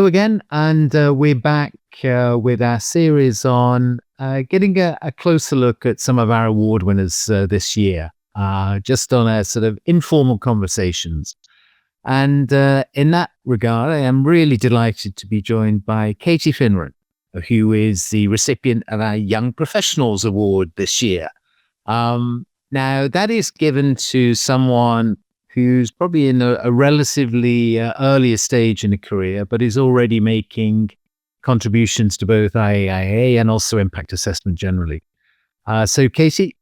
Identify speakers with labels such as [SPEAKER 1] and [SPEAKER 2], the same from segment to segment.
[SPEAKER 1] Hello again, and we're back with our series on getting a closer look at some of our award winners this year, just on a sort of informal conversations. And in that regard, I am really delighted to be joined by Katie Finran, who is the recipient of our Young Professionals Award this year. Now, that is given to someone who's probably in a relatively earlier stage in a career, but is already making contributions to both IAIA and also impact assessment generally. So, Katie,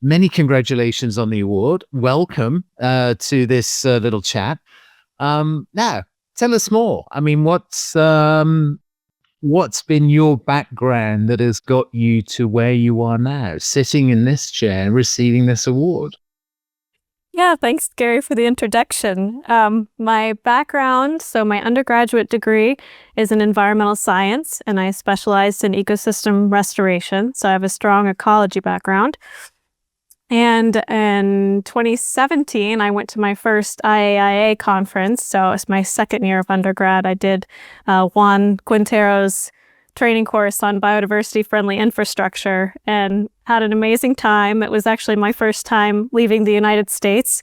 [SPEAKER 1] many congratulations on the award. Welcome to this little chat. Now, tell us more. I mean, what's been your background that has got you to where you are now, sitting in this chair and receiving this award?
[SPEAKER 2] Yeah, thanks, Gary, for the introduction. My background, so my undergraduate degree is in environmental science, and I specialized in ecosystem restoration, so I have a strong ecology background. And in 2017, I went to my first IAIA conference, so it's my second year of undergrad. I did Juan Quintero's training course on biodiversity-friendly infrastructure and had an amazing time. It was actually my first time leaving the United States,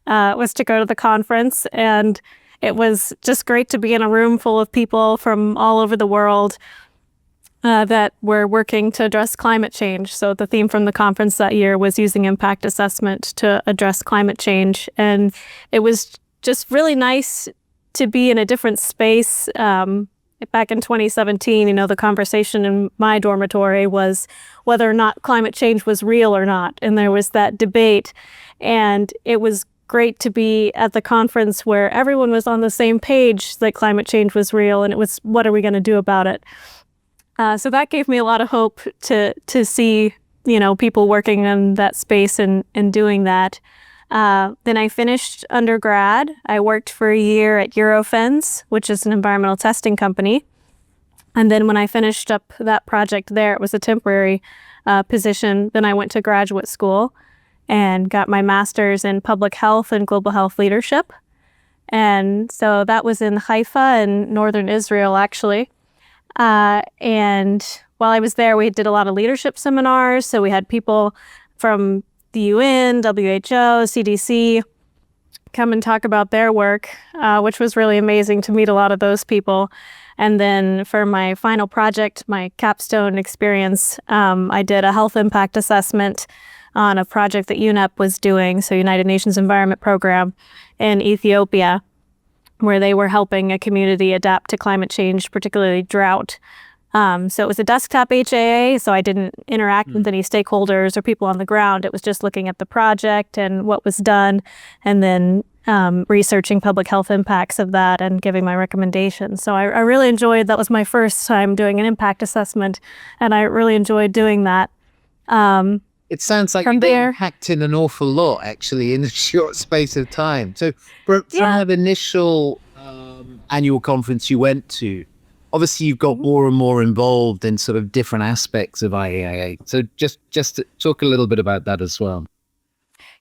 [SPEAKER 2] was to go to the conference, and it was just great to be in a room full of people from all over the world that were working to address climate change. So the theme from the conference that year was using impact assessment to address climate change, and it was just really nice to be in a different space. Back in 2017, the conversation in my dormitory was whether or not climate change was real or not. And there was that debate. And it was great to be at the conference where everyone was on the same page that climate change was real. And it was, what are we going to do about it? So that gave me a lot of hope to see, people working in that space and doing that. Then I finished undergrad. I worked for a year at Eurofins, which is an environmental testing company. And then when I finished up that project there, it was a temporary position. Then I went to graduate school and got my master's in public health and global health leadership. And so that was in Haifa in northern Israel, actually. And while I was there, we did a lot of leadership seminars. So we had people from the UN, WHO, CDC, come and talk about their work, which was really amazing to meet a lot of those people. And then for my final project, my capstone experience, I did a health impact assessment on a project that UNEP was doing, so United Nations Environment Program in Ethiopia, where they were helping a community adapt to climate change, particularly drought. So it was a desktop HAA, so I didn't interact with any stakeholders or people on the ground. It was just looking at the project and what was done, and then researching public health impacts of that and giving my recommendations. So I really enjoyed, that was my first time doing an impact assessment, and I really enjoyed doing that.
[SPEAKER 1] It sounds like you've been hacked in an awful lot, actually, in a short space of time. So from that initial annual conference you went to, obviously, you've got more and more involved in sort of different aspects of IAIA. So just to talk a little bit about that as well.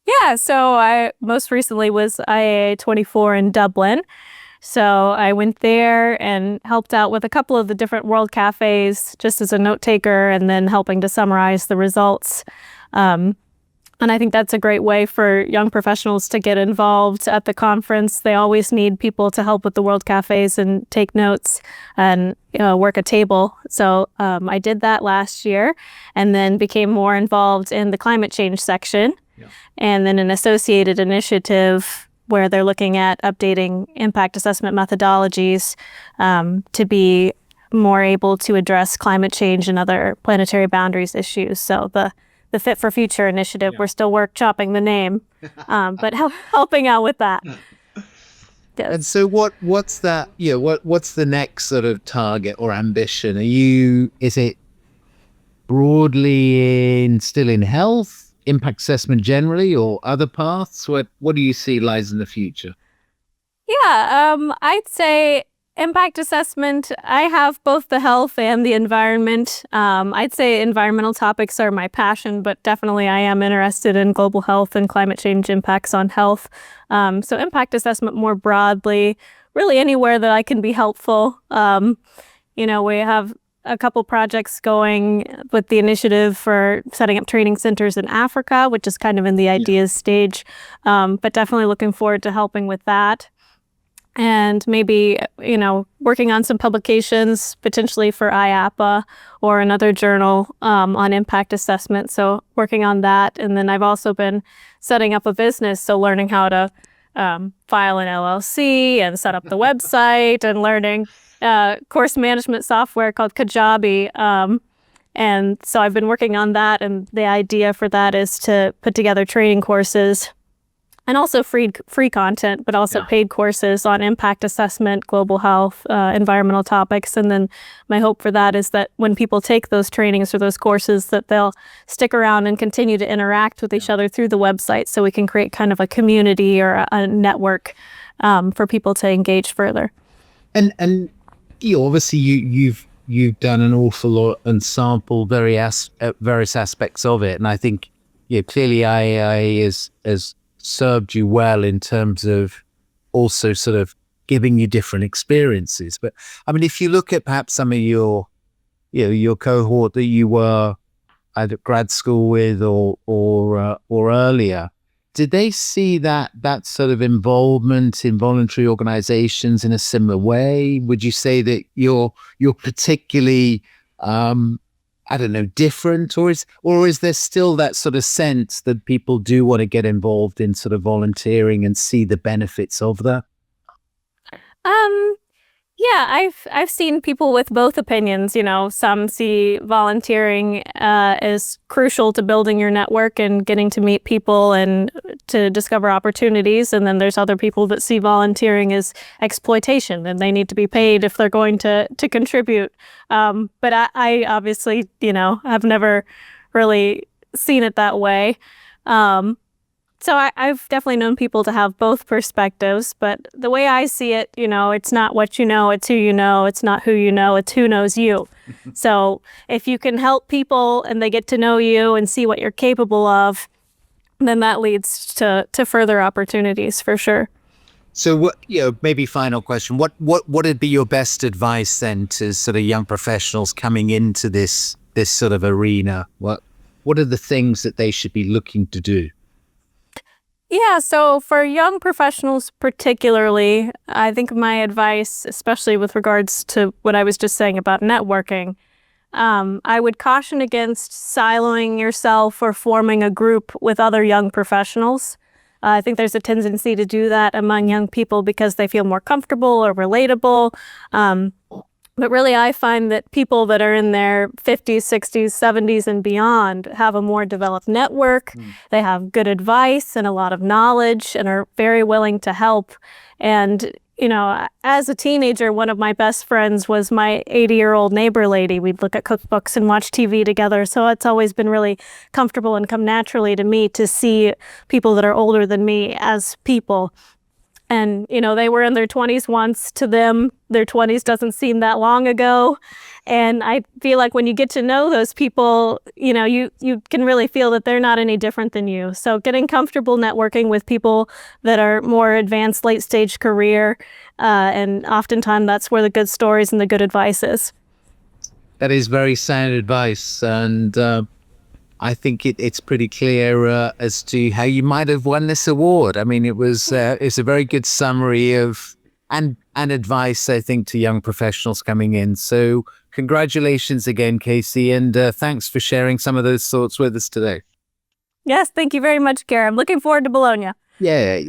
[SPEAKER 2] Yeah, so I most recently was IAIA 24 in Dublin. So I went there and helped out with a couple of the different world cafes, just as a note taker, and then helping to summarize the results. And I think that's a great way for young professionals to get involved at the conference. They always need people to help with the world cafes and take notes and work a table. So I did that last year, and then became more involved in the climate change section. Yeah. And then an associated initiative where they're looking at updating impact assessment methodologies to be more able to address climate change and other planetary boundaries issues. So the Fit for Future initiative, we're still workshopping the name, but helping out with that.
[SPEAKER 1] Yes. And so what's that, what's the next sort of target or ambition? Is it broadly still in health, impact assessment generally, or other paths? What do you see lies in the future?
[SPEAKER 2] Yeah, I'd say impact assessment, I have both the health and the environment. I'd say environmental topics are my passion, but definitely I am interested in global health and climate change impacts on health. So impact assessment more broadly really anywhere that I can be helpful. We have a couple projects going with the initiative for setting up training centers in Africa, which is kind of in the ideas stage, but definitely looking forward to helping with that. And maybe, working on some publications, potentially for IAPA or another journal on impact assessment. So working on that. And then I've also been setting up a business, so learning how to file an LLC and set up the website and learning course management software called Kajabi. And so I've been working on that. And the idea for that is to put together training courses and also free content, but also paid courses on impact assessment, global health, environmental topics. And then my hope for that is that when people take those trainings or those courses, that they'll stick around and continue to interact with each other through the website, so we can create kind of a community or a network for people to engage further.
[SPEAKER 1] And obviously you've done an awful lot and sampled various aspects of it, and I think clearly IAIA has served you well in terms of also sort of giving you different experiences. But I mean, if you look at perhaps some of your cohort that you were either grad school with or earlier, did they see that sort of involvement in voluntary organizations in a similar way? Would you say that you're particularly different, or is there still that sort of sense that people do want to get involved in sort of volunteering and see the benefits of that?
[SPEAKER 2] Yeah, I've seen people with both opinions. Some see volunteering as crucial to building your network and getting to meet people and to discover opportunities. And then there's other people that see volunteering as exploitation, and they need to be paid if they're going to contribute. But I obviously, have never really seen it that way. So I've definitely known people to have both perspectives, but the way I see it, it's not what you know, it's who you know. It's not who you know, it's who knows you. So if you can help people and they get to know you and see what you're capable of, then that leads to further opportunities for sure.
[SPEAKER 1] So what, maybe final question, what would be your best advice then to sort of young professionals coming into this sort of arena? What are the things that they should be looking to do?
[SPEAKER 2] Yeah, so for young professionals particularly, I think my advice, especially with regards to what I was just saying about networking, I would caution against siloing yourself or forming a group with other young professionals. I think there's a tendency to do that among young people because they feel more comfortable or relatable. But really, I find that people that are in their 50s, 60s, 70s, and beyond have a more developed network. They have good advice and a lot of knowledge and are very willing to help. And, as a teenager, one of my best friends was my 80-year-old neighbor lady. We'd look at cookbooks and watch TV together. So it's always been really comfortable and come naturally to me to see people that are older than me as people. And, they were in their 20s once. To them, their 20s doesn't seem that long ago. And I feel like when you get to know those people, you can really feel that they're not any different than you. So getting comfortable networking with people that are more advanced, late-stage career, and oftentimes that's where the good stories and the good advice is.
[SPEAKER 1] That is very sound advice. And I think it's pretty clear as to how you might have won this award. I mean, it's a very good summary of and advice, I think, to young professionals coming in. So congratulations again, Casey, and thanks for sharing some of those thoughts with us today.
[SPEAKER 2] Yes, thank you very much, Gary. I'm looking forward to Bologna.
[SPEAKER 1] Yeah.